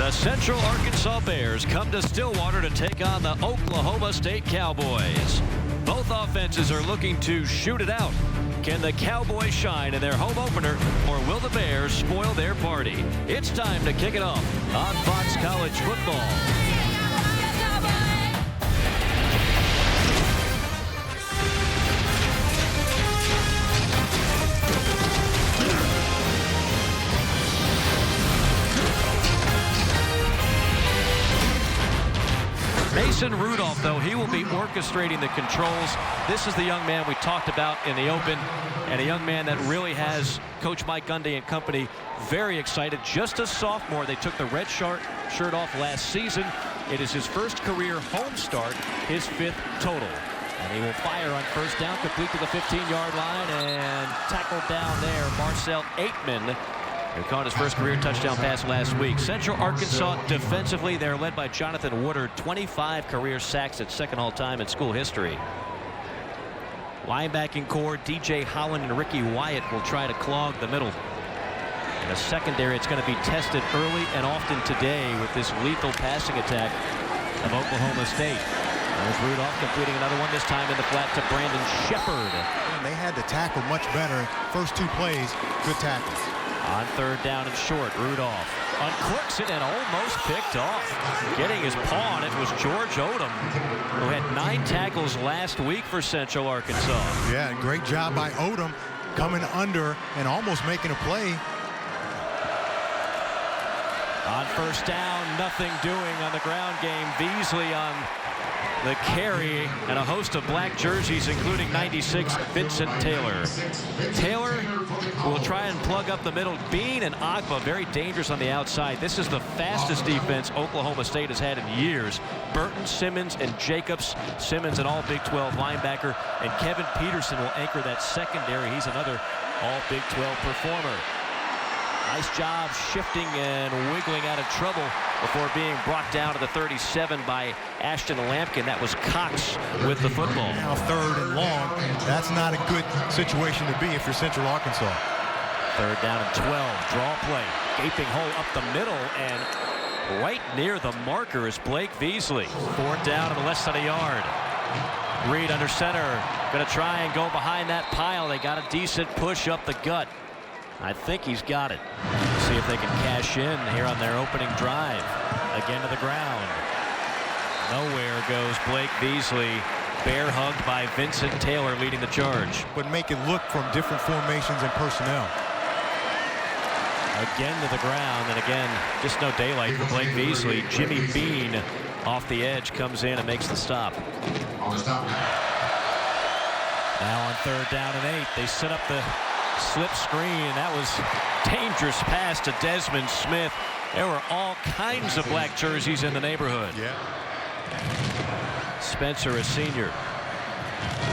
The Central Arkansas Bears come to Stillwater to take on the Oklahoma State Cowboys. Both offenses are looking to shoot it out. Can the Cowboys shine in their home opener, or will the Bears spoil their party? It's time to kick it off on Fox College Football. Mason Rudolph, though, he will be orchestrating the controls. This is the young man we talked about in the open, and a young man that really has Coach Mike Gundy and company very excited. Just a sophomore. They took the red shirt off last season. It is his first career home start, his 5th total. And he will fire on first down, complete to the 15-yard line, and tackled down there, Marcel Aitman, who caught his first career touchdown pass last week. Central Arkansas defensively, they're led by Jonathan Woodard, 25 career sacks at second all-time in school history. Linebacking core, DJ Holland and Ricky Wyatt will try to clog the middle. In the secondary, it's going to be tested early and often today with this lethal passing attack of Oklahoma State. There's Rudolph completing another one, this time in the flat to Brandon Shepard. They had to tackle much better. First 2 plays, good tackles. On third down and short, Rudolph unclicks it and almost picked off. Getting his paw on it was George Odom, who had 9 tackles last week for Central Arkansas. Yeah, great job by Odom coming under and almost making a play. On first down, nothing doing on the ground game. Beasley on the carry, and a host of black jerseys, including 96, Vincent Taylor. Taylor will try and plug up the middle. Bean and Agba very dangerous on the outside. This is the fastest defense Oklahoma State has had in years. Burton, Simmons, and Jacobs. Simmons, an all Big 12 linebacker, and Kevin Peterson will anchor that secondary. He's another all Big 12 performer. Nice job shifting and wiggling out of trouble before being brought down to the 37 by Ashton Lampkin. That was Cox with the football. Now 3rd and long. That's not a good situation to be if you're Central Arkansas. 3rd down and 12. Draw play. Gaping hole up the middle, and right near the marker is Blake Beasley. 4th down and less than a yard. Reed under center. Going to try and go behind that pile. They got a decent push up the gut. I think he's got it. See if they can cash in here on their opening drive. Again to the ground. Nowhere goes Blake Beasley. Bear hugged by Vincent Taylor leading the charge. But make it look from different formations and personnel. Again to the ground, and again, just no daylight for Blake Beasley. Jimmy Bean off the edge comes in and makes the stop. Now on 3rd down and 8, they set up the slip screen. That was dangerous pass to Desmond Smith. There were all kinds of black jerseys in the neighborhood. Yeah. Spencer, a senior.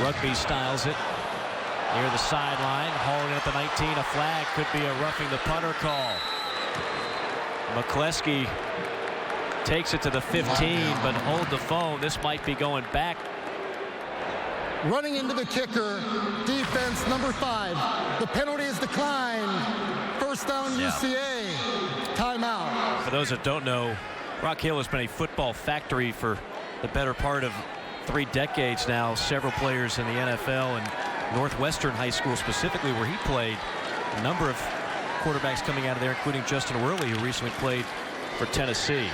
Rugby styles it near the sideline. Hauling at the 19. A flag could be a roughing the punter call. McCleskey takes it to the 15, but hold the phone. This might be going back. Running into the kicker, defense number 5. The penalty is declined. First down, UCA. Timeout. For those that don't know, Rock Hill has been a football factory for the better part of 3 decades now. Several players in the NFL and Northwestern High School specifically, where he played. A number of quarterbacks coming out of there, including Justin Worley, who recently played for Tennessee.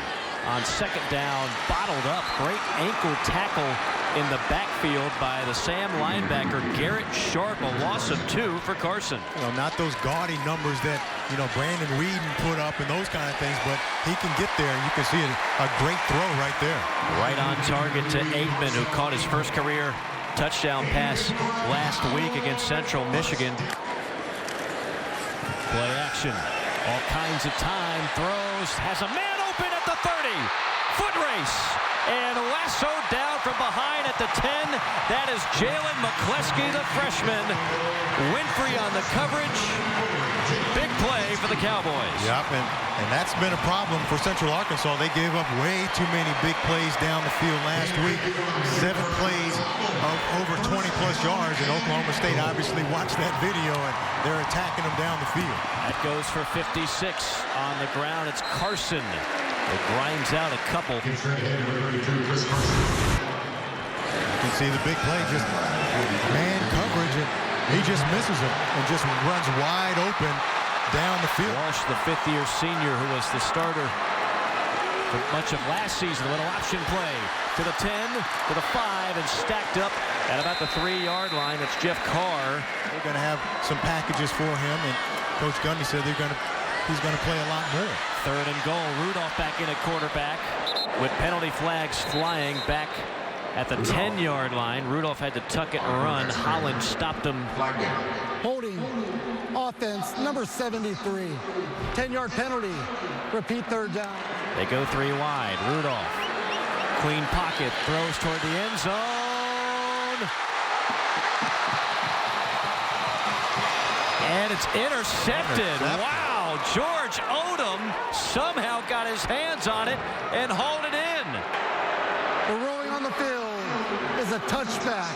On 2nd down, bottled up. Great ankle tackle in the backfield by the Sam linebacker, Garrett Sharp. A loss of 2 for Carson. You know, not those gaudy numbers that, you know, Brandon Whedon put up and those kind of things, but he can get there, and you can see a great throw right there. Right on target to Aitman, who caught his first career touchdown pass last week against Central Michigan. Play action. All kinds of time. Throws. Has a man open at the 30. Foot race. And lassoed down from behind at the 10. That is Jalen McCleskey, the freshman. Winfrey on the coverage. Big play for the Cowboys. Yep, and that's been a problem for Central Arkansas. They gave up way too many big plays down the field last week. 7 plays of over 20-plus yards, and Oklahoma State obviously watched that video, and they're attacking them down the field. That goes for 56 on the ground. It's Carson It grinds out a couple. You can see the big play, just man coverage, and he just misses him and just runs wide open down the field. Walsh, the fifth-year senior who was the starter for much of last season. A little option play to the 10, to the 5, and stacked up at about the 3-yard line. It's Jeff Carr. They're going to have some packages for him, and Coach Gundy said he's going to play a lot more. 3rd and goal. Rudolph back in at quarterback with penalty flags flying back at the 10-yard line. Rudolph had to tuck it and run. Holland stopped him. Holding offense, number 73. 10-yard penalty. Repeat 3rd down. They go 3 wide. Rudolph. Queen pocket. Throws toward the end zone. And it's intercepted. Wow. George Odom somehow got his hands on it and hauled it in. The rolling on the field is a touchback.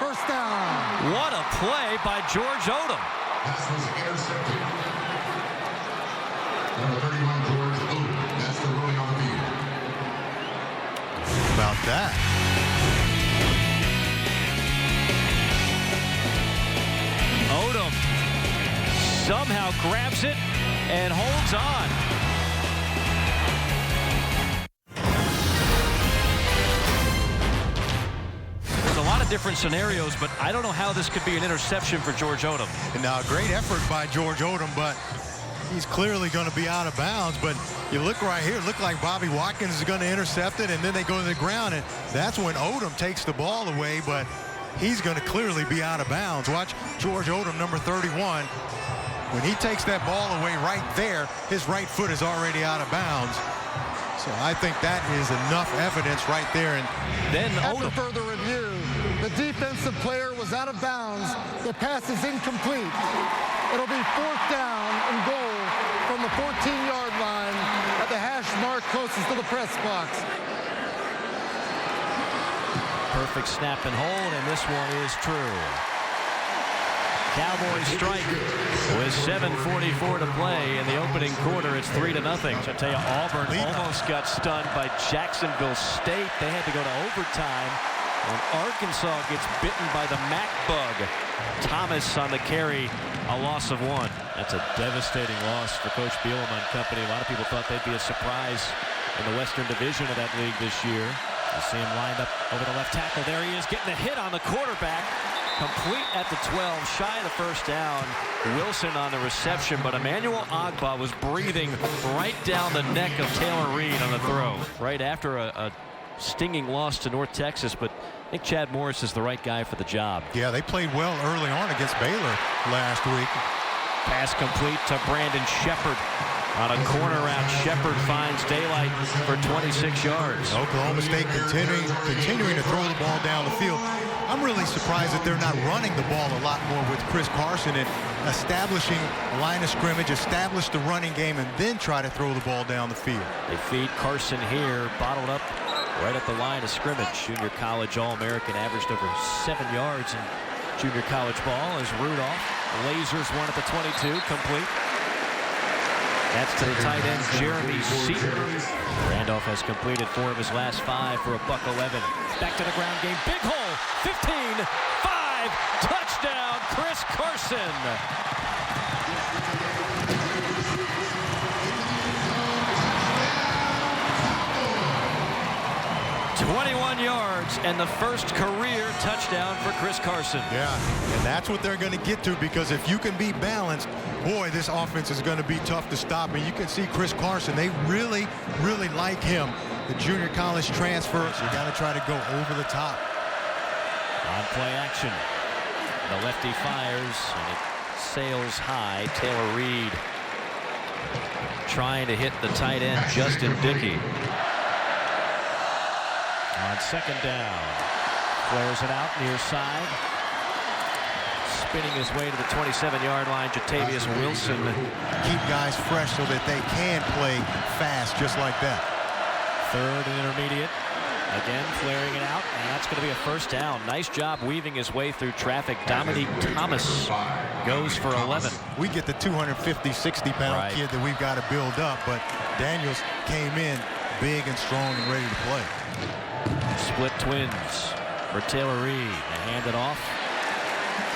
1st down. What a play by George Odom. Pass was intercepted. Number 31, George Odom. That's the ruling on the field. About that. Odom somehow grabs it and holds on. There's a lot of different scenarios, but I don't know how this could be an interception for George Odom. And now a great effort by George Odom, but he's clearly going to be out of bounds. But you look right here, it looked like Bobby Watkins is going to intercept it, and then they go to the ground, and that's when Odom takes the ball away, but he's going to clearly be out of bounds. Watch George Odom, number 31. When he takes that ball away right there, his right foot is already out of bounds. So I think that is enough evidence right there. And then after Odom. further review, the defensive player was out of bounds. The pass is incomplete. It'll be 4th down and goal from the 14-yard line at the hash mark closest to the press box. Perfect snap and hold, and this one is true. Cowboys strike with 7:44 to play in the opening quarter. It's 3-0. So I tell you, Auburn almost got stunned by Jacksonville State. They had to go to overtime. And Arkansas gets bitten by the Mac bug. Thomas on the carry, a loss of 1. That's a devastating loss for Coach Bielema and company. A lot of people thought they'd be a surprise in the Western Division of that league this year. You see him lined up over the left tackle. There he is, getting a hit on the quarterback. Complete at the 12, shy of the 1st down. Wilson on the reception, but Emmanuel Ogbah was breathing right down the neck of Taylor Reed on the throw. Right after a stinging loss to North Texas, but I think Chad Morris is the right guy for the job. yeah, they played well early on against Baylor last week. Pass complete to Brandon Shepard. On a corner route, Shepard finds daylight for 26 yards. Oklahoma State continuing to throw the ball down the field. I'm really surprised that they're not running the ball a lot more with Chris Carson and establishing a line of scrimmage, establish the running game, and then try to throw the ball down the field. They feed Carson here, bottled up right at the line of scrimmage. Junior college All-American, averaged over 7 yards in junior college ball as Rudolph lasers one at the 22, complete. That's to the tight end, Jeremy Seaton. Randolph has completed 4 of his last 5 for a $111. Back to the ground game. Big hole. 15, 5, touchdown, Chris Carson. 21 yards and the first career touchdown for Chris Carson. Yeah, and that's what they're going to get to, because if you can be balanced, boy, this offense is going to be tough to stop. And you can see Chris Carson, they really, really like him. The junior college transfer, so you got to try to go over the top. On play action. The lefty fires, and it sails high. Taylor Reed trying to hit the tight end, Justin Dickey. On 2nd down, flares it out near side. Spinning his way to the 27-yard line, Jatavius Wilson. Keep guys fresh so that they can play fast just like that. 3rd and intermediate. Again, flaring it out, and that's going to be a first down. Nice job weaving his way through traffic. Dominique Thomas goes for 11. We get the 250, 60-pound kid that we've got to build up, but Daniels came in big and strong and ready to play. Split twins for Taylor Reed. They hand it off.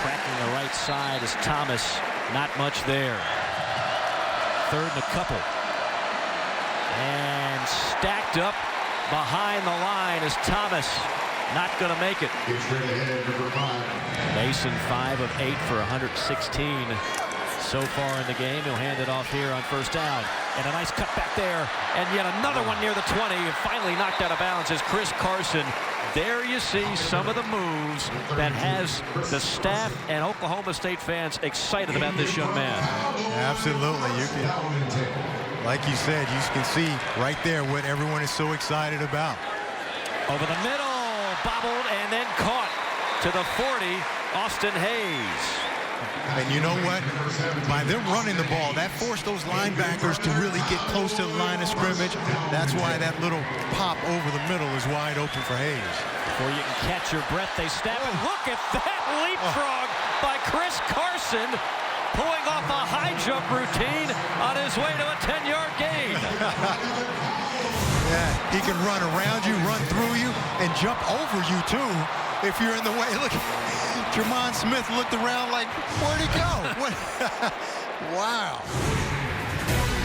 Cracking the right side is Thomas. Not much there. Third and a couple. And stacked up behind the line is Thomas. Not going to make it. Mason 5 of 8 for 116 so far in the game. He'll hand it off here on first down. And a nice cut back there. And yet another one near the 20. And finally knocked out of bounds is Chris Carson. There you see some of the moves that has the staff and Oklahoma State fans excited about this young man. Absolutely. You can, like you said, you can see right there what everyone is so excited about. Over the middle, bobbled and then caught to the 40, Austin Hayes. And you know what? By them running the ball, that forced those linebackers to really get close to the line of scrimmage. That's why that little pop over the middle is wide open for Hayes. Before you can catch your breath, they snap it. Look at that leapfrog by Chris Carson, pulling off a high jump routine on his way to a 10-yard gain. Yeah, he can run around you, run through you, and jump over you, too, if you're in the way. Look, Jermon Smith looked around like, where'd he go? Wow.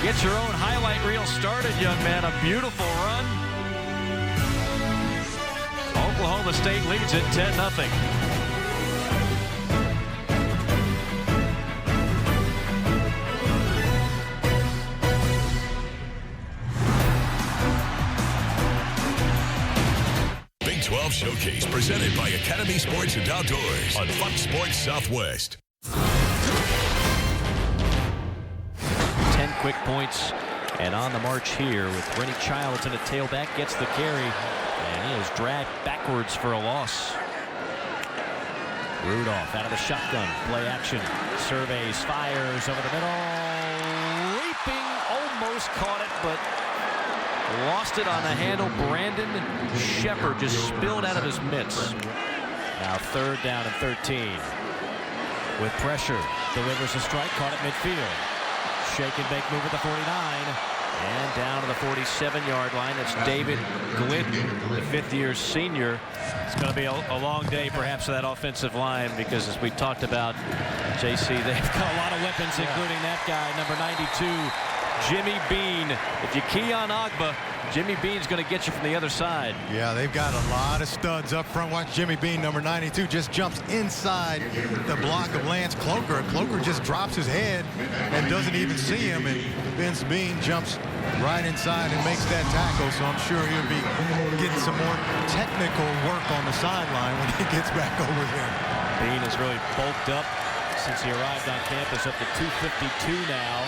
Get your own highlight reel started, young man. A beautiful run. Oklahoma State leads it 10-0. Showcase presented by Academy Sports and Outdoors on Fox Sports Southwest. 10 quick points and on the march here with Rennie Childs in a tailback, gets the carry, and he is dragged backwards for a loss. Rudolph out of the shotgun, play action, surveys, fires over the middle, leaping, almost caught it, but lost it on the handle. Brandon Shepard just spilled out of his mitts. Now third down and 13. With pressure, delivers a strike, caught at midfield. Shake and bake move at the 49. And down to the 47-yard line. It's David Glidden, the fifth-year senior. It's going to be a long day, perhaps, for that offensive line because, as we talked about, JC, they've got a lot of weapons, including that guy, number 92, Jimmy Bean. If you key on Agba, Jimmy Bean's going to get you from the other side. Yeah, they've got a lot of studs up front. Watch Jimmy Bean, number 92, just jumps inside the block of Lance Cloker. Cloker just drops his head and doesn't even see him, and Vince Bean jumps right inside and makes that tackle, so I'm sure he'll be getting some more technical work on the sideline when he gets back over there. Bean has really bulked up since he arrived on campus, up to 252 now.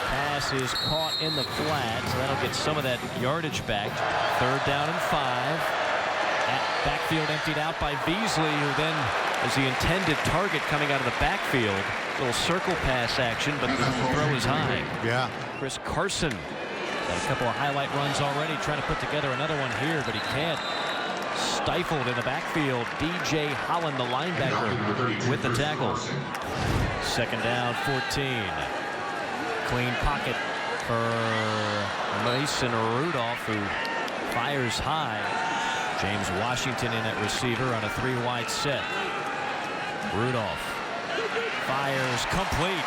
Pass is caught in the flat, so that'll get some of that yardage back. Third down and 5. Backfield emptied out by Beasley, who then is the intended target coming out of the backfield. Little circle pass action, but the throw is high. Yeah. Chris Carson got a couple of highlight runs already, trying to put together another one here, but he can't. Stifled in the backfield. DJ Holland, the linebacker, with the tackle. Second down, 14. Clean pocket for Mason Rudolph, who fires high. James Washington in at receiver on a 3-wide set. Rudolph fires complete.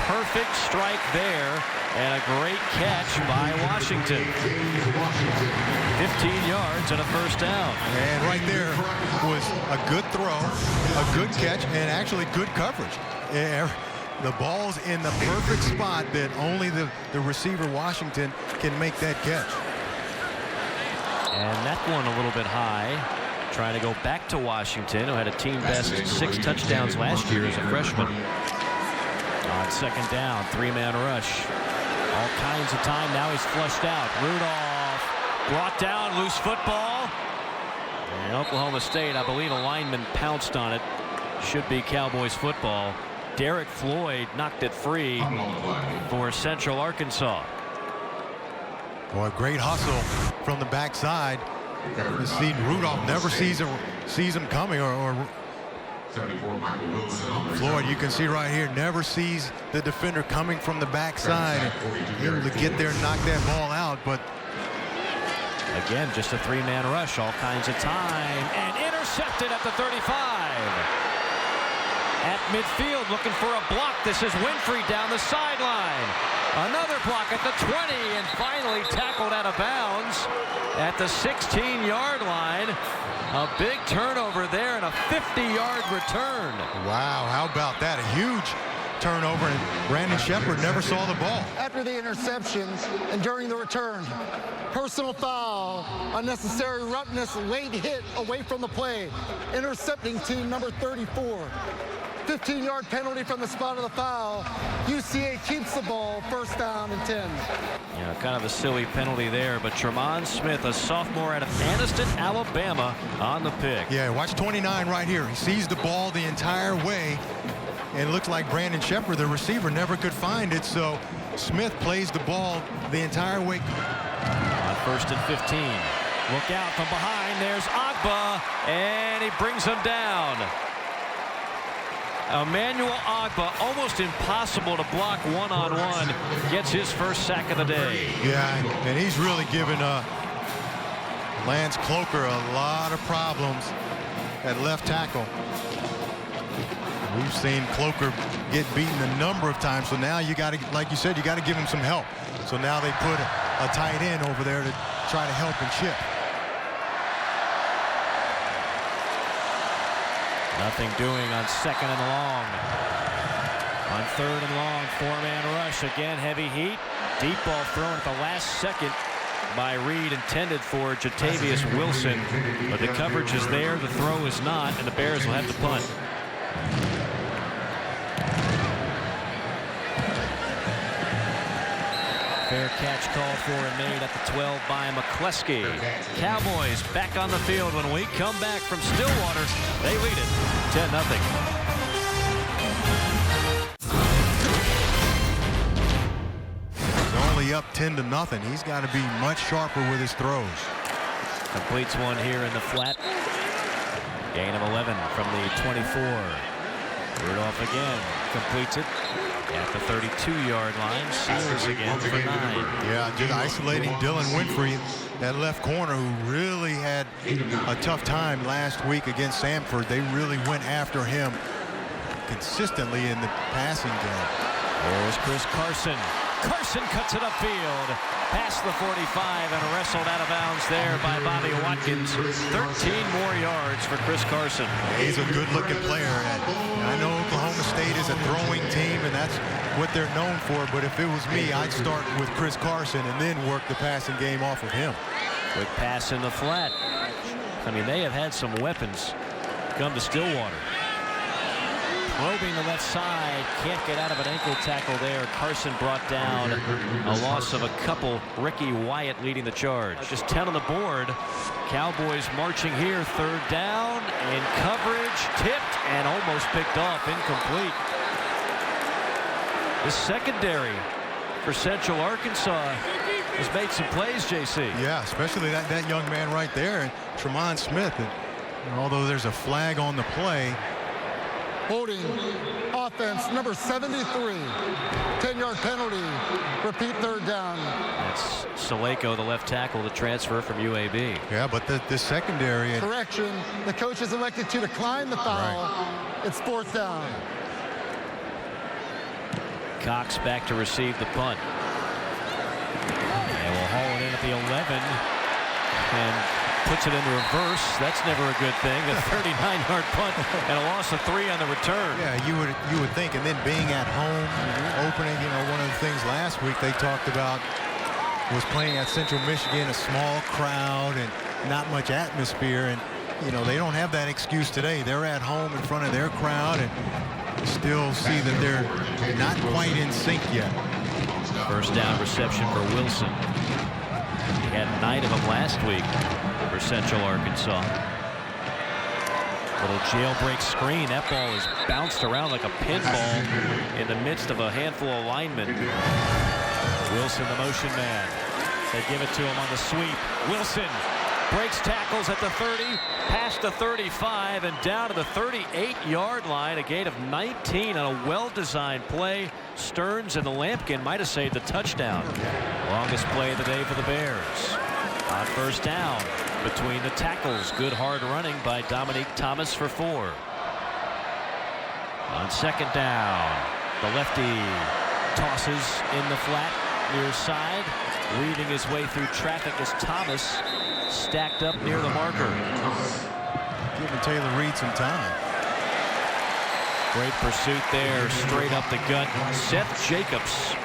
Perfect strike there, and a great catch by Washington. 15 yards and a first down. And right there was a good throw, a good catch, and actually good coverage. The ball's in the perfect spot that only the receiver Washington can make that catch. And that one a little bit high. Trying to go back to Washington, who had a team best 6 touchdowns last year as a freshman. On second down, 3-man rush. All kinds of time. Now he's flushed out. Rudolph brought down, loose football. And Oklahoma State, I believe a lineman pounced on it. Should be Cowboys football. Derek Floyd knocked it free for Central Arkansas. Boy, great hustle from the backside. You see Rudolph never sees him coming, or 74, Michael Wilson. Floyd, you can see right here, never sees the defender coming from the backside and able to get there and knock that ball out. But again, just a three-man rush, all kinds of time, and intercepted at the 35. At midfield, looking for a block. This is Winfrey down the sideline. Another block at the 20, and finally tackled out of bounds at the 16-yard line. A big turnover there and a 50-yard return. wow, how about that? A huge turnover, and Brandon Shepard never saw the ball. After the interception and during the return, personal foul, unnecessary roughness, late hit away from the play. Intercepting team number 34. 15-yard penalty from the spot of the foul. UCA keeps the ball, first down and 10. Yeah, kind of a silly penalty there, but Tremont Smith, a sophomore out of Anniston, Alabama, on the pick. Yeah, watch 29 right here. He sees the ball the entire way, and it looks like Brandon Shepard, the receiver, never could find it, so Smith plays the ball the entire way. On first and 15. Look out from behind. There's Agba, and he brings him down. Emmanuel Agba, almost impossible to block one-on-one, gets his first sack of the day. Yeah, and he's really given Lance Cloker a lot of problems at left tackle. We've seen Cloker get beaten a number of times, so now you got to, like you said, you got to give him some help. So now they put a tight end over there to try to help and chip. Nothing doing on second and long. On third and long, four-man rush. Again, heavy heat. Deep ball thrown at the last second by Reed, intended for Jatavius Wilson. But the coverage is there, the throw is not, and the Bears will have to punt. Fair catch called for and made at the 12 by McCleskey. Cowboys back on the field when we come back from Stillwater. They lead it 10-0. He's only up 10-0. He's got to be much sharper with his throws. Completes one here in the flat. Gain of 11 from the 24. Rudolph again completes it at the 32-yard line. Seals again for 9. Yeah, just isolating Dylan Winfrey, that left corner, who really had a tough time last week against Samford. They really went after him consistently in the passing game. There's Chris Carson. Carson cuts it upfield, past the 45, and wrestled out of bounds there by Bobby Watkins. 13 more yards for Chris Carson. He's a good-looking player. I know Oklahoma State is a throwing team, and that's what they're known for, but if it was me, I'd start with Chris Carson and then work the passing game off of him. Quick pass in the flat. I mean, they have had some weapons come to Stillwater. Probing the left side, can't get out of an ankle tackle there. Carson brought down, a loss of a couple. Ricky Wyatt leading the charge. Just 10 on the board. Cowboys marching here, third down, in coverage, tipped, and almost picked off, incomplete. The secondary for Central Arkansas has made some plays, JC. Yeah, especially that young man right there, and Tremont Smith. And although there's a flag on the play, Holding offense number 73. 10-yard penalty. Repeat third down. That's Saleko, the left tackle, the transfer from UAB. yeah, but the secondary. Correction. The coach has elected to decline the foul. Right. It's fourth down. Cox back to receive the punt. And will haul it in at the 11. And puts it into reverse. That's never a good thing. A 39-yard punt and a loss of 3 on the return. Yeah, you would think, and then being at home, opening, one of the things last week they talked about was playing at Central Michigan, a small crowd and not much atmosphere, and they don't have that excuse today. They're at home in front of their crowd, and still see that they're not quite in sync yet. First down reception for Wilson. He had 9 of them last week for Central Arkansas. Little jailbreak screen. That ball is bounced around like a pinball in the midst of a handful of linemen. Wilson, the motion man. They give it to him on the sweep. Wilson breaks tackles at the 30, past the 35, and down to the 38-yard line. A gain of 19 on a well-designed play. Stearns and the Lampkin might have saved the touchdown. Longest play of the day for the Bears. On first down, between the tackles, good hard running by Dominique Thomas for 4. On second down, the lefty tosses in the flat near side, weaving his way through traffic as Thomas stacked up near the marker. Giving Taylor Reed some time. Great pursuit there, straight up the gut. Seth Jacobs,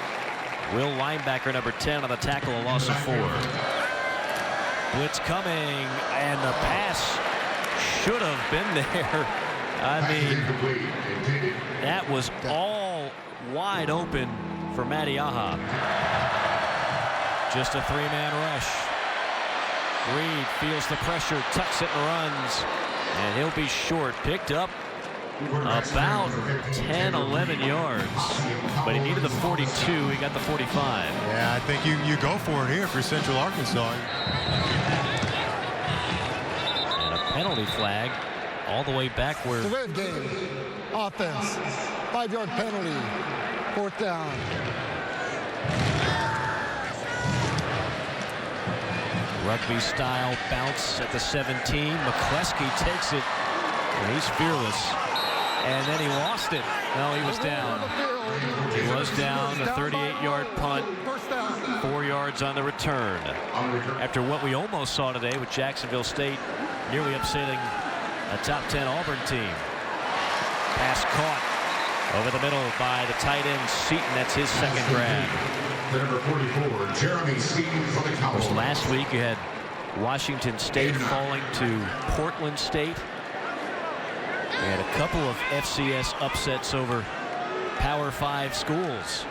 Will linebacker number 10 on the tackle, a loss of 4. Blitz coming, and the pass should have been there. I mean, that was all wide open for Matty Aha. Just a 3-man rush. Reed feels the pressure, tucks it and runs, and he'll be short. Picked up about 10, 11 yards, but he needed the 42. He got the 45. Yeah, I think you go for it here for Central Arkansas. And a penalty flag all the way back where the red game. Offense. 5-yard penalty. 4th down. Rugby style bounce at the 17. McCleskey takes it, and he's fearless. And then he lost it. No, he was down. He was down. A 38-yard punt. 4 yards on the return. After what we almost saw today with Jacksonville State nearly upsetting a top 10 Auburn team. Pass caught over the middle by the tight end Seaton. That's his second grab. Number 44, Jeremy Seaton for the Cowboys. Last week you had Washington State falling to Portland State. We had a couple of FCS upsets over Power 5 schools.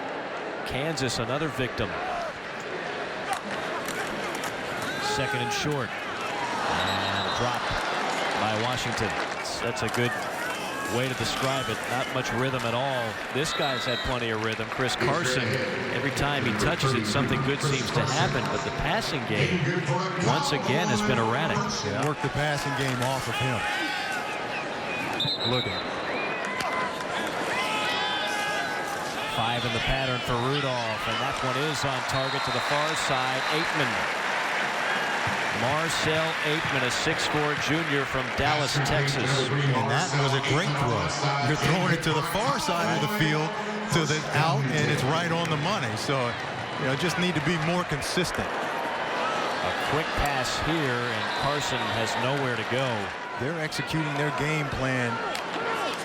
Kansas, another victim. Second and short. And dropped by Washington. That's a good way to describe it. Not much rhythm at all. This guy's had plenty of rhythm. Chris Carson, every time he touches it, something good seems to happen. But the passing game, once again, has been erratic. Yeah. Work the passing game off of him. Look at him. 5 in the pattern for Rudolph, and that one is on target to the far side. Aitman. Marcel Aitman, a 6'4" junior from Dallas, Texas. And that was a great throw. You're throwing it to the far side of the field, to the out, and it's right on the money. So, you know, just need to be more consistent. A quick pass here, and Carson has nowhere to go. They're executing their game plan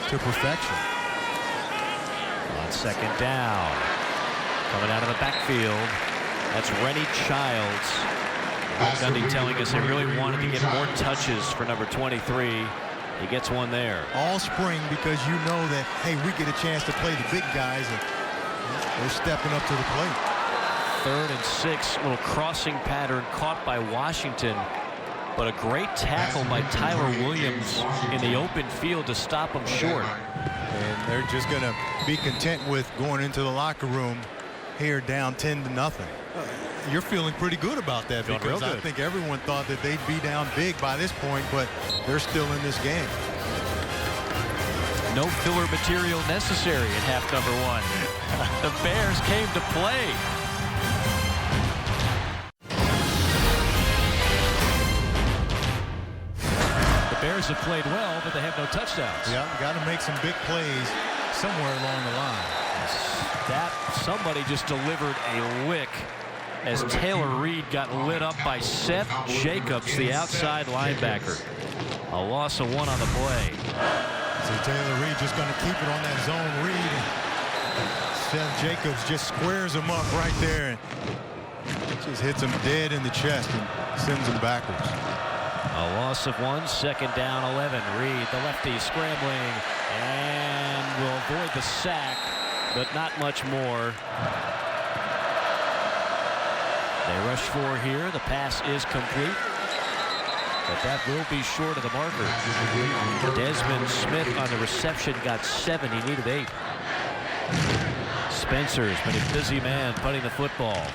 to perfection. On second down, coming out of the backfield, that's Rennie Childs. Gundy telling us they really wanted to get more touches for number 23. He gets one there. All spring, because you know that, hey, we get a chance to play the big guys, and they're stepping up to the plate. 3rd and 6, little crossing pattern caught by Washington, but a great tackle by Tyler Williams in the open field to stop him short. And they're just going to be content with going into the locker room here down 10-0. You're feeling pretty good about that, because I think everyone thought that they'd be down big by this point, but they're still in this game. No filler material necessary in half number 1. The Bears came to play. The Bears have played well, but they have no touchdowns. Yeah, got to make some big plays somewhere along the line. That somebody just delivered a lick as Taylor Reed got lit up by Seth Jacobs, the outside linebacker. A loss of 1 on the play. So Taylor Reed just going to keep it on that zone read. Seth Jacobs just squares him up right there and just hits him dead in the chest and sends him backwards. A loss of 1, second down 11. Reed, the lefty, scrambling, and will avoid the sack, but not much more. They rush 4 here. The pass is complete, but that will be short of the marker. Desmond Smith on the reception got 7. He needed 8. Spencer's been a busy man punting the football.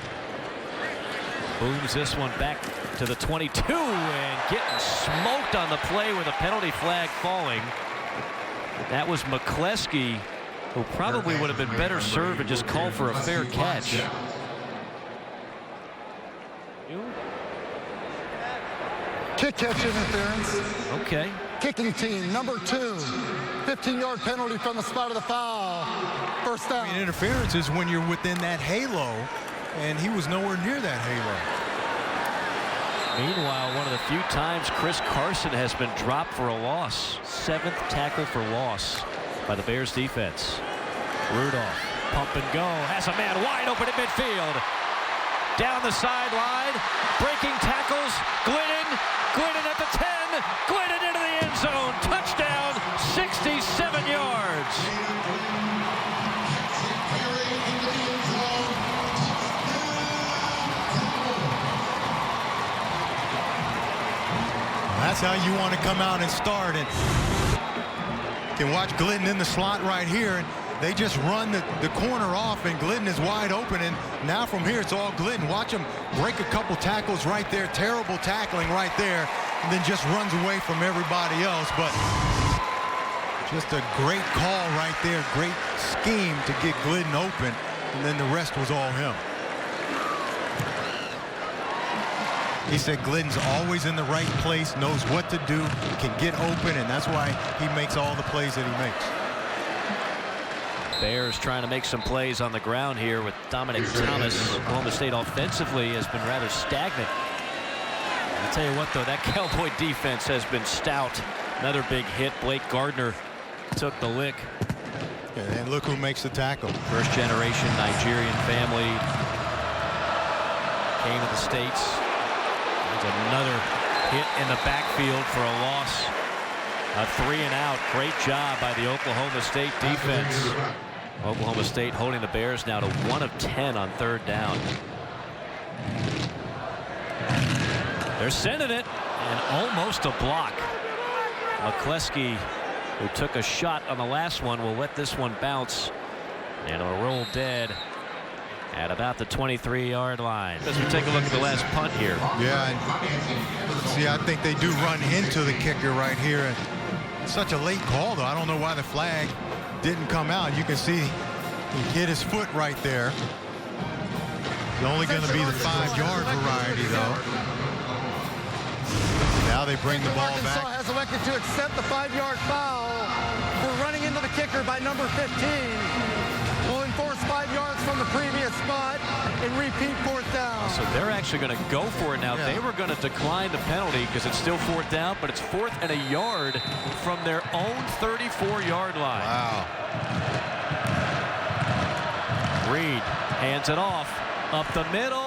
Booms this one back to the 22 and getting smoked on the play with a penalty flag falling. That was McCleskey, who probably would have been better served and just called for a fair catch. Kick catch interference. Okay. Kicking team, number 2. 15-yard penalty from the spot of the foul. First down. I mean, interference is when you're within that halo, and he was nowhere near that halo. Meanwhile, one of the few times Chris Carson has been dropped for a loss. 7th tackle for loss by the Bears defense. Rudolph, pump and go, has a man wide open at midfield. Down the sideline, breaking tackles, Glidden at the 10, Glidden into the end zone, touchdown, 67 yards. That's how you want to come out and start it. You can watch Glidden in the slot right here, and they just run the corner off, and Glidden is wide open, and now from here it's all Glidden. Watch him break a couple tackles right there, terrible tackling right there, and then just runs away from everybody else. But just a great call right there, great scheme to get Glidden open, and then the rest was all him. He said Glidden's always in the right place, knows what to do, can get open, and that's why he makes all the plays that he makes. Bears trying to make some plays on the ground here with Dominic Thomas. Oklahoma State offensively has been rather stagnant. I'll tell you what, though, that Cowboy defense has been stout. Another big hit. Blake Gardner took the lick. And look who makes the tackle. First generation Nigerian family. Came to the States. There's another hit in the backfield for a loss. A 3 and out. Great job by the Oklahoma State defense. Oklahoma State holding the Bears now to 1 of 10 on 3rd down. They're sending it, and almost a block. McCleskey, who took a shot on the last one, will let this one bounce, and it'll roll dead at about the 23-yard line. As we take a look at the last punt here. Yeah, see, I think they do run into the kicker right here. And such a late call, though. I don't know why the flag didn't come out. You can see he hit his foot right there. It's only going to be the 5-yard variety, though. Now they bring the ball back. Arkansas has elected to accept the 5-yard foul for running into the kicker by number 15. Will enforce 5 yards from the previous spot and repeat 4th down. So they're actually going to go for it now. Yeah. They were going to decline the penalty because it's still 4th down, but it's 4th and a yard from their own 34-yard line. Wow. Reed hands it off up the middle.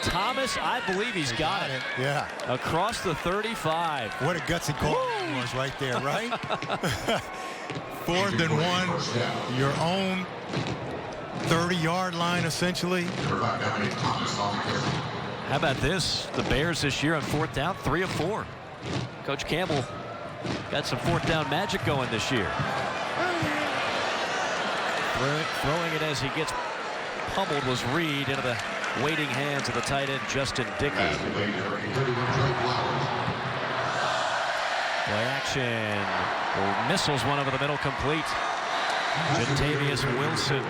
Thomas, I believe he's got it. Yeah. Across the 35. What a gutsy call it was right there, right? 4th and 1, your own 30-yard line, essentially. How about this? The Bears this year on 4th down, 3 of 4. Coach Campbell got some 4th down magic going this year. Throwing it as he gets pummeled was Reed into the waiting hands of the tight end Justin Dickey. Play action. Missiles one over the middle, complete. Jadavius Wilson.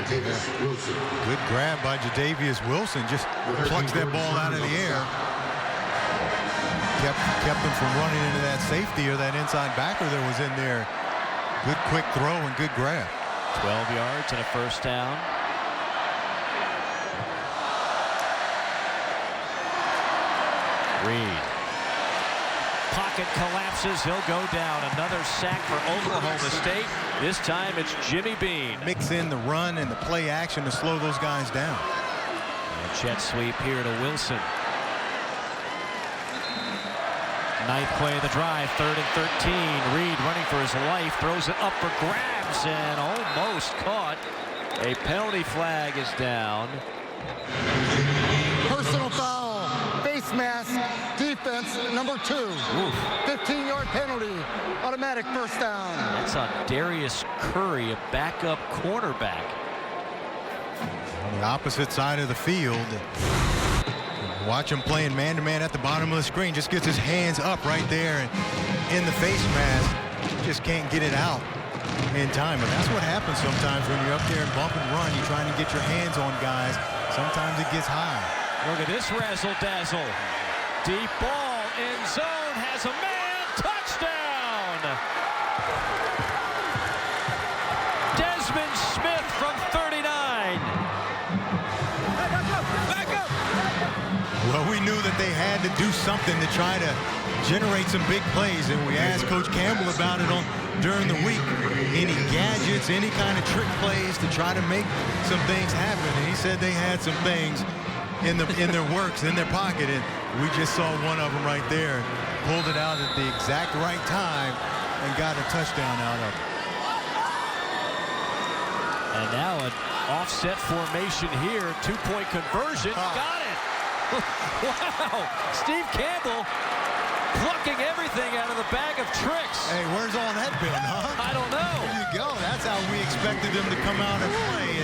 Good grab by Jadavius Wilson. Just plucks that ball out of the air. Kept him from running into that safety or that inside backer that was in there. Good quick throw and good grab. 12 yards and a 1st down. Reed. Pocket collapses. He'll go down. Another sack for Oklahoma State. This time it's Jimmy Bean. Mix in the run and the play action to slow those guys down. And jet sweep here to Wilson. 9th play of the drive. 3rd and 13. Reed running for his life. Throws it up for grabs and almost caught. A penalty flag is down. Personal foul. Face mask. Defense, number 2. 15-yard penalty. Automatic 1st down. That's on Darius Curry, a backup cornerback. on the opposite side of the field. Watch him playing man-to-man at the bottom of the screen. Just gets his hands up right there and in the face mask. Just can't get it out in time. And that's what happens sometimes when you're up there and bump and run. You're trying to get your hands on guys. Sometimes it gets high. Look at this razzle-dazzle. Deep ball in zone. Has a man. Touchdown! Desmond Smith from 39. Well, we knew that they had to do something to try to generate some big plays, and we asked Coach Campbell about it during the week. Any gadgets, any kind of trick plays to try to make some things happen. And he said they had some things in their works, in their pocket, and we just saw one of them right there. Pulled it out at the exact right time and got a touchdown out of it. And now an offset formation here. Two-point conversion. Got it. Wow. Steve Campbell plucking everything out of the bag of tricks. Hey, where's all that been, huh? I don't know. There you go. That's how we expected them to come out and play.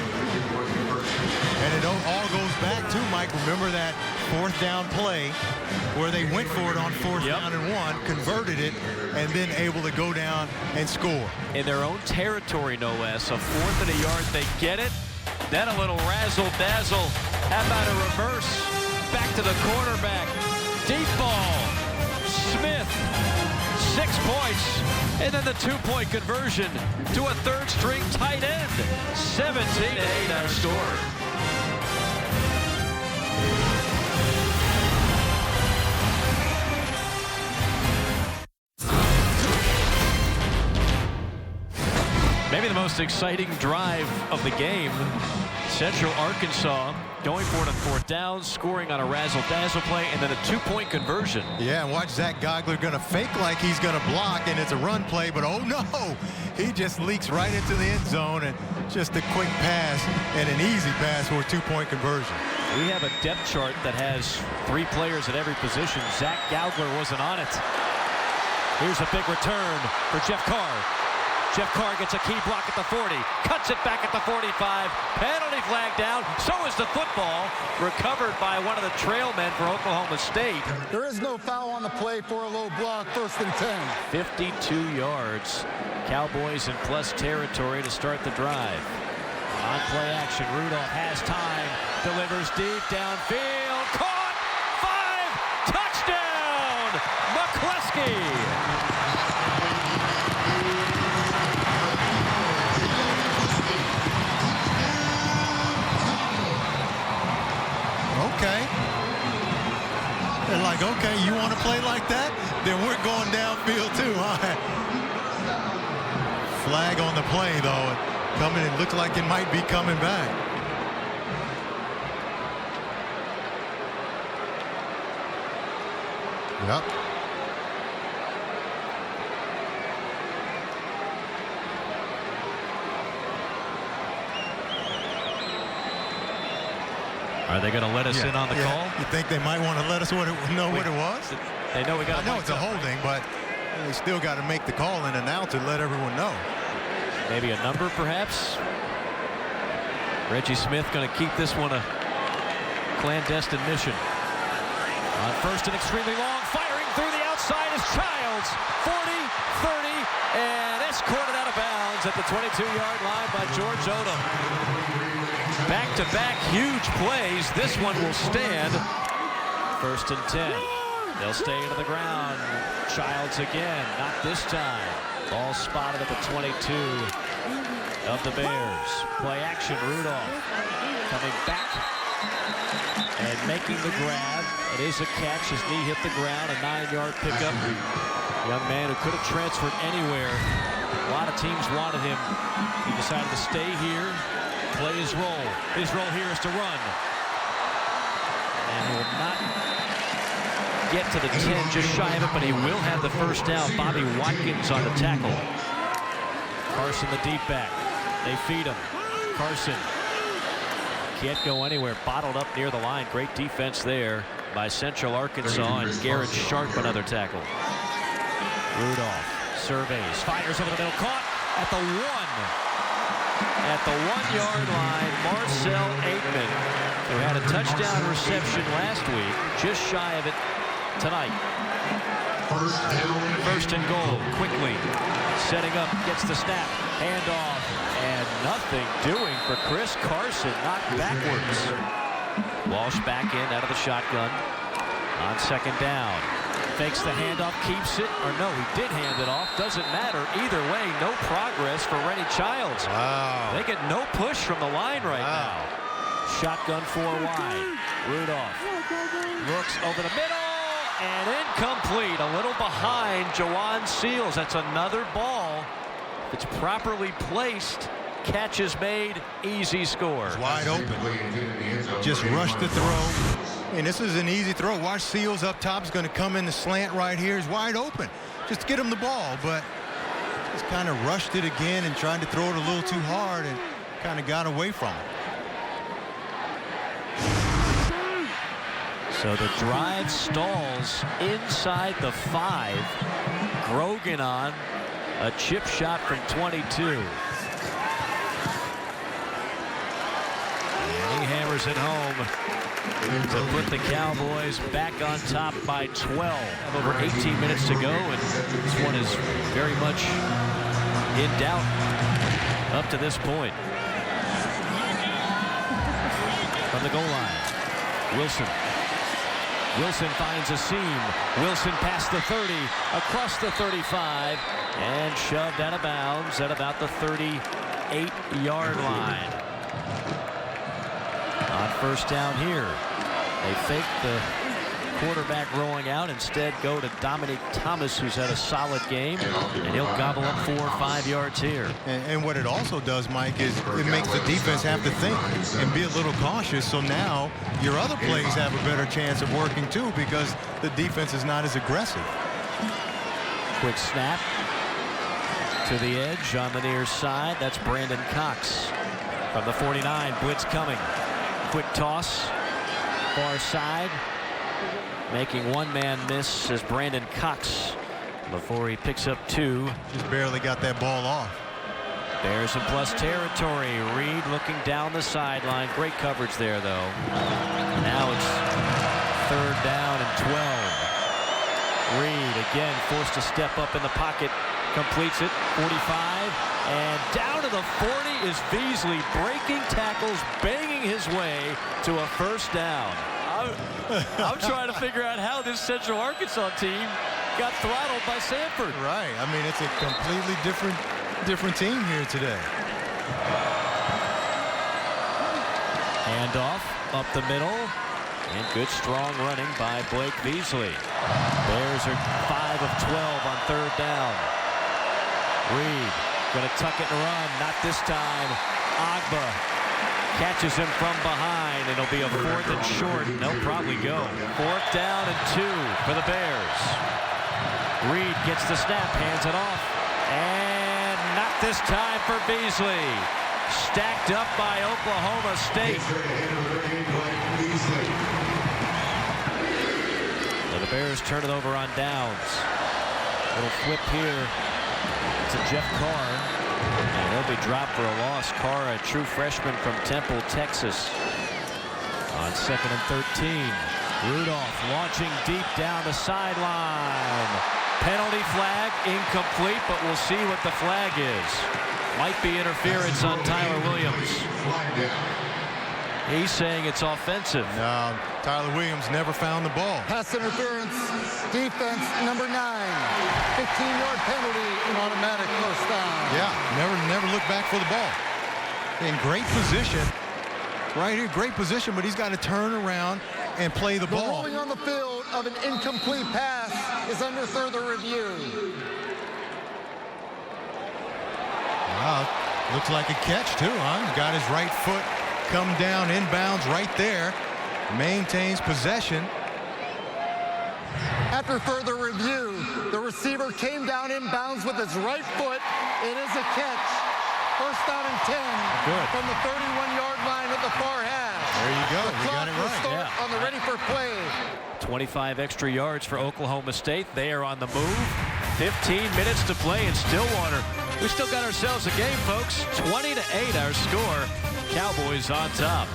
And it all goes back to, Mike, remember that fourth down play where they went for it on fourth down and 1, converted it, and then able to go down and score. In their own territory, no less. A fourth and a yard, they get it. Then a little razzle-dazzle. How about a reverse? Back to the quarterback. Deep ball. Smith. 6 points. And then the two-point conversion to a third-string tight end. 17-8 our score. Maybe the most exciting drive of the game. Central Arkansas going for it on fourth down, scoring on a razzle-dazzle play, and then a two-point conversion. Yeah, and watch Zach Gogler going to fake like he's going to block, and it's a run play, but oh no, he just leaks right into the end zone, and just a quick pass and an easy pass for a two-point conversion. We have a depth chart that has 3 players at every position. Zach Gogler wasn't on it. Here's a big return for Jeff Carr. Jeff Carr gets a key block at the 40, cuts it back at the 45, penalty flag down, so is the football, recovered by one of the trail men for Oklahoma State. There is no foul on the play for a low block, 1st and 10. 52 yards, Cowboys in plus territory to start the drive. On play action, Rudolph has time, delivers deep downfield, caught, 5, touchdown, McCluskey. Okay. They're like, okay, you want to play like that? Then we're going downfield too, huh? Flag on the play, though. Coming, it looks like it might be coming back. Yep. Are they going to let us in on the call? You think they might want to let us know what it was? They know we got. I know it's a holding, but they still got to make the call and announce it, let everyone know. Maybe a number, perhaps. Reggie Smith going to keep this one a clandestine mission. On first and extremely long, firing through the outside is Childs. 40, 30, and escorted out of bounds at the 22-yard line by George Odom. Back-to-back huge plays. This one will stand. 1st and 10. They'll stay into the ground. Childs again. Not this time. Ball spotted at the 22 of the Bears. Play action. Rudolph coming back and making the grab. It is a catch. His knee hit the ground. A 9-yard pickup. Young man who could have transferred anywhere. A lot of teams wanted him. He decided to stay here. Play his role. His role here is to run. And he will not get to the 10, just shy of it, but he will have the first down. Bobby Watkins on the tackle. Carson the deep back. They feed him. Carson can't go anywhere. Bottled up near the line. Great defense there by Central Arkansas, and Garrett Sharp another tackle. Rudolph surveys, fires over the middle, caught at the 1. at the 1-yard line, Marcel Aikman, who had a touchdown reception last week, just shy of it tonight. First and goal, quickly setting up, gets the snap, handoff, and nothing doing for Chris Carson, knocked backwards. Walsh back in out of the shotgun on second down. Fakes the handoff, keeps it, or no, he did hand it off. Doesn't matter. Either way, no progress for Rennie Childs. Wow. They get no push from the line right now. Shotgun 4 wide. Rudolph looks over the middle and incomplete. A little behind Jawan Seals. That's another ball. If it's properly placed, catch is made, easy score. It's wide open. Just rushed the throw. And this is an easy throw. Watch Seals up top. Is going to come in the slant right here. He's wide open. Just get him the ball, but just kind of rushed it again and tried to throw it a little too hard and kind of got away from it. So the drive stalls inside the 5. Grogan on a chip shot from 22. And he hammers it home to put the Cowboys back on top by 12. Over 18 minutes to go, and this one is very much in doubt up to this point. From the goal line, Wilson finds a seam. Wilson past the 30, across the 35, and shoved out of bounds at about the 38-yard line. On first down here, they fake the quarterback rolling out. Instead, go to Dominic Thomas, who's had a solid game, and he'll gobble up 4 or 5 yards here. And what it also does, Mike, is it makes the defense have to think and be a little cautious. So now your other plays have a better chance of working too, because the defense is not as aggressive. Quick snap to the edge on the near side. That's Brandon Cox from the 49. Blitz coming. Quick toss, far side. Making one man miss as Brandon Cox before he picks up 2. Just barely got that ball off. Bears in plus territory. Reed looking down the sideline. Great coverage there, though. Now it's third down and 12. Reed again forced to step up in the pocket. Completes it. 45. And down to the 40 is Beasley, breaking tackles, banging his way to a first down. I'm trying to figure out how this Central Arkansas team got throttled by Sanford. Right. I mean, it's a completely different team here today. Handoff up the middle. And good strong running by Blake Beasley. Bears are 5 of 12 on third down. Reed going to tuck it and run. Not this time. Agba catches him from behind. It'll be a 4th and short. And they'll probably go. 4th down and 2 for the Bears. Reed gets the snap, hands it off. And not this time for Beasley. Stacked up by Oklahoma State. So the Bears turn it over on downs. Little flip here to Jeff Carr. And he'll be dropped for a loss. Carr, a true freshman from Temple, Texas. On 2nd and 13. Rudolph launching deep down the sideline. Penalty flag, incomplete, but we'll see what the flag is. Might be interference on Tyler Williams. He's saying it's offensive. No, Tyler Williams never found the ball. Pass interference, defense number 9. 15-yard penalty, an automatic first down. Yeah, never look back for the ball. In great position. Right here, great position, but he's got to turn around and play the ball. The rolling on the field of an incomplete pass is under further review. Wow, looks like a catch too, huh? Got his right foot come down inbounds right there. Maintains possession. After further review, the receiver came down inbounds with his right foot. It is a catch. First down and 10 Good. from the 31-yard line at the far hash. There you go. The You got clock it will right. start on the ready for play. 25 extra yards for Oklahoma State. They are on the move. 15 minutes to play in Stillwater. We still got ourselves a game, folks. 20-8 our score. Cowboys on top.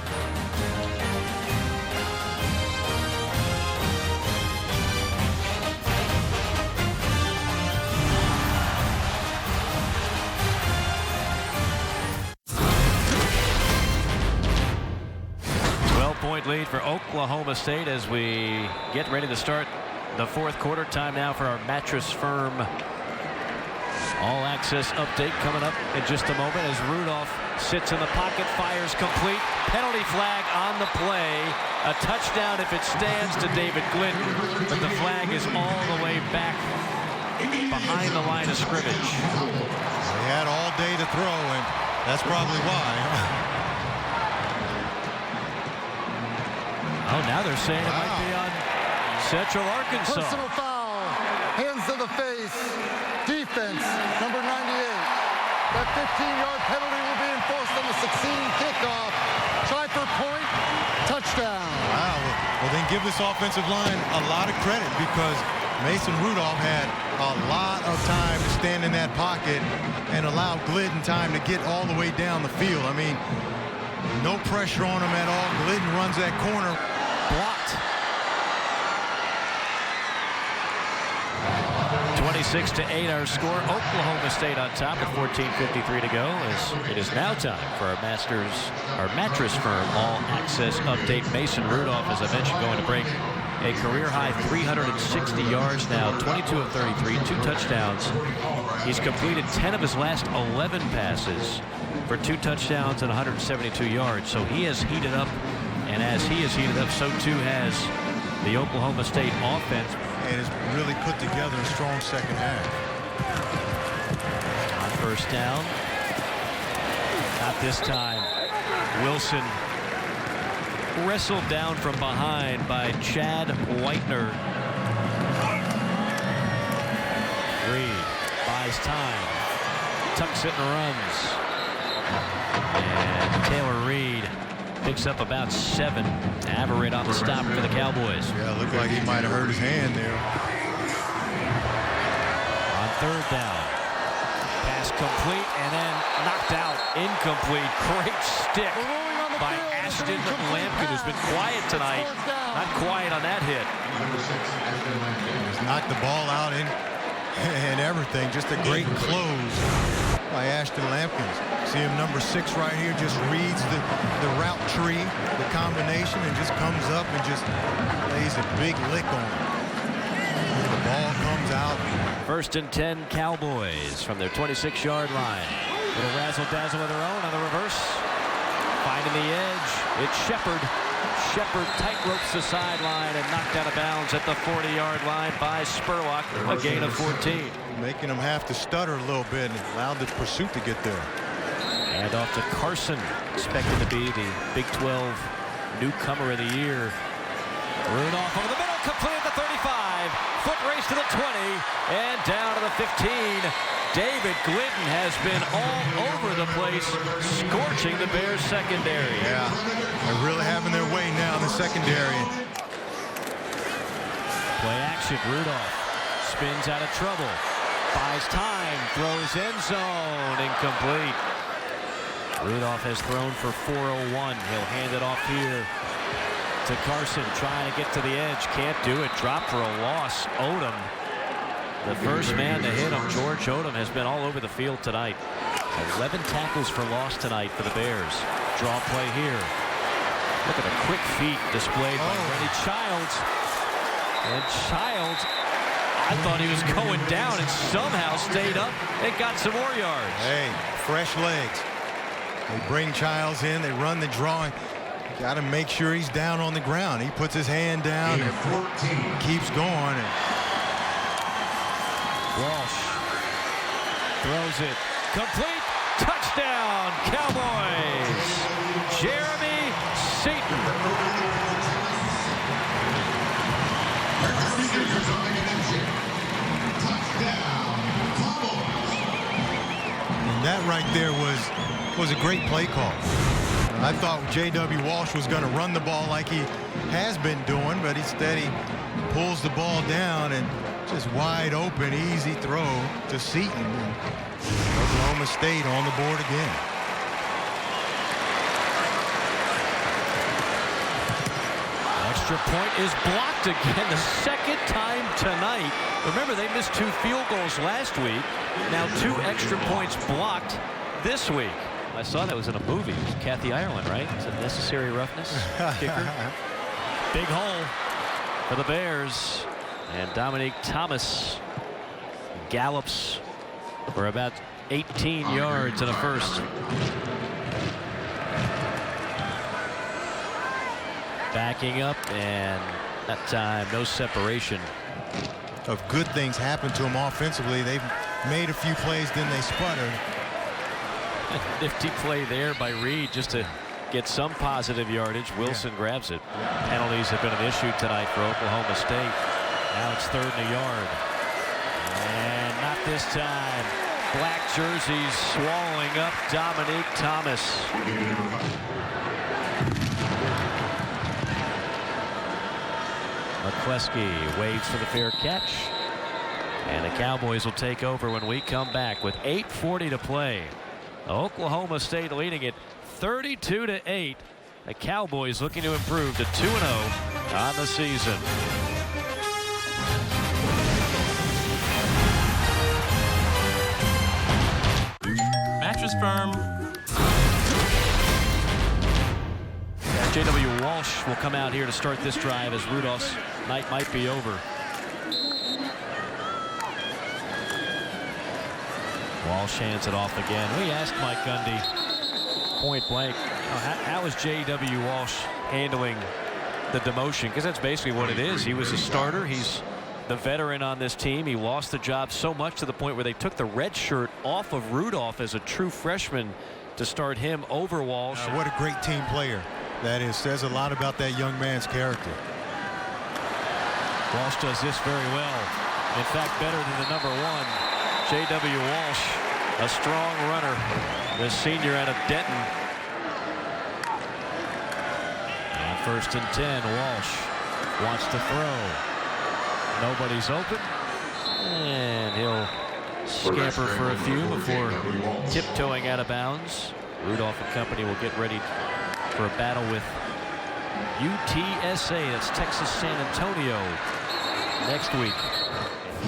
Point lead for Oklahoma State as we get ready to start the fourth quarter. Time now for our Mattress Firm All Access update coming up in just a moment as Rudolph sits in the pocket, fires complete. Penalty flag on the play. A touchdown if it stands to David Glidden, but the flag is all the way back behind the line of scrimmage. They had all day to throw, and that's probably why. Oh, now they're saying it might be on Central Arkansas. Personal foul. Hands to the face. Defense, number 98. That 15-yard penalty will be enforced on the succeeding kickoff. Try for point. Touchdown. Wow. Well, then give this offensive line a lot of credit because Mason Rudolph had a lot of time to stand in that pocket and allow Glidden time to get all the way down the field. I mean, no pressure on him at all. Glidden runs that corner. Blocked. 26-8 our score. Oklahoma State on top with 14:53 to go. As it is now time for our Mattress Firm All Access update. Mason Rudolph, as I mentioned, going to break a career-high 360 yards now, 22 of 33, 2 touchdowns. He's completed 10 of his last 11 passes for 2 touchdowns and 172 yards. So he has heated up, and as he has heated up, so too has the Oklahoma State offense. And has really put together a strong second half. On first down. Not this time. Wilson wrestled down from behind by Chad Whitener. Reed buys time. Tucks it and runs. And Taylor Reed picks up about 7. Averett on the stop for the Cowboys. Yeah, looked like he might have hurt his hand there. On third down. Pass complete and then knocked out. Incomplete. Great stick by Ashton Lampkin, who's been quiet tonight. Not quiet on that hit. Just knocked the ball out and everything. Just a great close by Ashton Lampkin. See him number 6 right here, just reads the route tree, the combination, and just comes up and just lays a big lick on it. The ball comes out. 1st and 10 Cowboys from their 26-yard line. Little razzle-dazzle of their own on the reverse. Finding the edge. It's Shepard. Shepard tight ropes the sideline and knocked out of bounds at the 40-yard line by Spurlock. A gain of 14. Making him have to stutter a little bit and allowed the pursuit to get there. And off to Carson, expected to be the Big 12 newcomer of the year. Rudolph over the middle, complete at the 35. Foot race to the 20 and down to the 15. David Glidden has been all over the place, scorching the Bears secondary. Yeah, they're really having their way now in the secondary. Play action, Rudolph spins out of trouble. Buys time, throws end zone, incomplete. Rudolph has thrown for 401. He'll hand it off here to Carson, trying to get to the edge. Can't do it. Drop for a loss. Odom, the first man to hit him. George Odom has been all over the field tonight. 11 tackles for loss tonight for the Bears. Draw play here. Look at the quick feet displayed by Rennie Childs. And Childs, I thought he was going down and somehow stayed up and got some more yards. Hey, fresh legs. They bring Childs in, they run the drawing. Got to make sure he's down on the ground. He puts his hand down and keeps going. And Walsh throws it. Complete. Touchdown, Cowboys. Jeremy Seaton. And that right there was a great play call. I thought J.W. Walsh was going to run the ball like he has been doing, but instead he pulls the ball down and Just wide open, easy throw to Seton. Oklahoma State on the board again. Extra point is blocked again, the second time tonight. Remember, they missed 2 field goals last week. Now 2 extra points blocked this week. I saw that was in a movie. It was Kathy Ireland, right? Is it Necessary Roughness? Kicker. Big hole for the Bears. And Dominique Thomas gallops for about 18 yards in a first. Backing up, and that time no separation. Of good things happen to them offensively. They've made a few plays, then they sputtered. Nifty play there by Reed just to get some positive yardage. Wilson grabs it. Penalties have been an issue tonight for Oklahoma State. Now it's 3rd and a yard. And not this time. Black jerseys swallowing up Dominique Thomas. McCleskey waits for the fair catch. And the Cowboys will take over when we come back with 8:40 to play. Oklahoma State leading it 32-8. The Cowboys looking to improve to 2-0 on the season. Mattress Firm. J.W. Walsh will come out here to start this drive as Rudolph's night might be over. Walsh hands it off again. We asked Mike Gundy point blank, how is J.W. Walsh handling the demotion? Because that's basically what it is. He was a starter. He's the veteran on this team. He lost the job so much to the point where they took the red shirt off of Rudolph as a true freshman to start him over Walsh. What a great team player that is. Says a lot about that young man's character. Walsh does this very well. In fact, better than the number 1. J.W. Walsh, a strong runner, the senior out of Denton. And 1st and 10, Walsh wants to throw. Nobody's open, and he'll scamper for a few before tiptoeing out of bounds. Rudolph and company will get ready for a battle with UTSA. That's Texas San Antonio next week.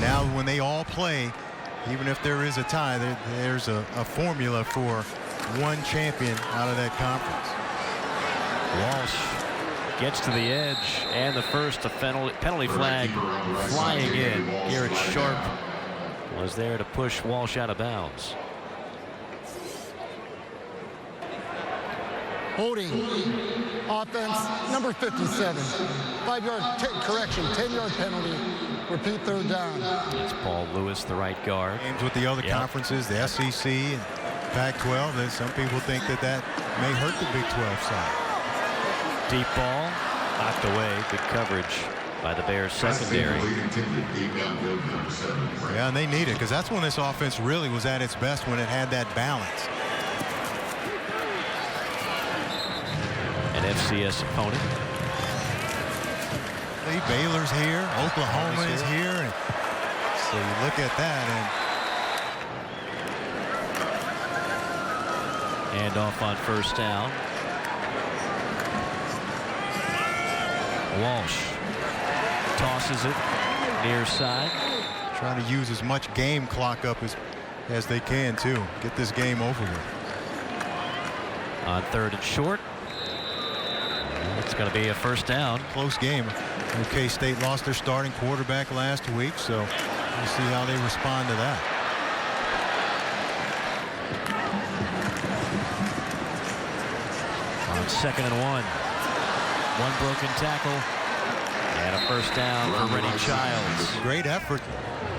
Now when they all play, even if there is a tie, there's a formula for one champion out of that conference. Walsh gets to the edge, and the first penalty flag flying in. Garrett Sharp was there to push Walsh out of bounds. Holding offense number 57. 5-yard correction, 10-yard penalty. Repeat 3rd down. It's Paul Lewis, the right guard. Games with the other conferences, the SEC and Pac-12, and some people think that may hurt the Big 12 side. Deep ball knocked away. Good coverage by the Bears secondary. Yeah, and they need it because that's when this offense really was at its best, when it had that balance. An FCS opponent. Baylor's here, Oklahoma is here, and so you look at that, and off on 1st down. Walsh tosses it near side. Trying to use as much game clock up as they can too. Get this game over with. On 3rd and short. It's going to be a 1st down. Close game. OK State lost their starting quarterback last week, so we'll see how they respond to that. On 2nd and 1. One broken tackle and a 1st down for Rennie Childs. Great effort.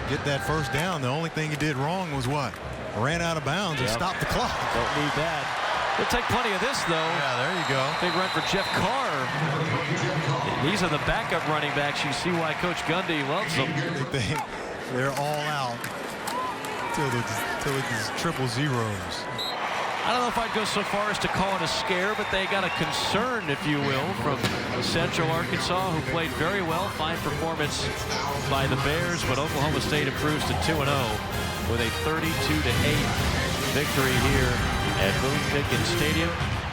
Get that 1st down. The only thing he did wrong was what? Ran out of bounds and stopped the clock. Don't need that. They'll take plenty of this, though. Yeah, there you go. Big run for Jeff Carr. These are the backup running backs. You see why Coach Gundy loves them. They're all out till it's triple zeros. I don't know if I'd go so far as to call it a scare, but they got a concern, if you will, from Central Arkansas, who played very well. Fine performance by the Bears, but Oklahoma State improves to 2-0 with a 32-8 victory here at Boone Pickens Stadium.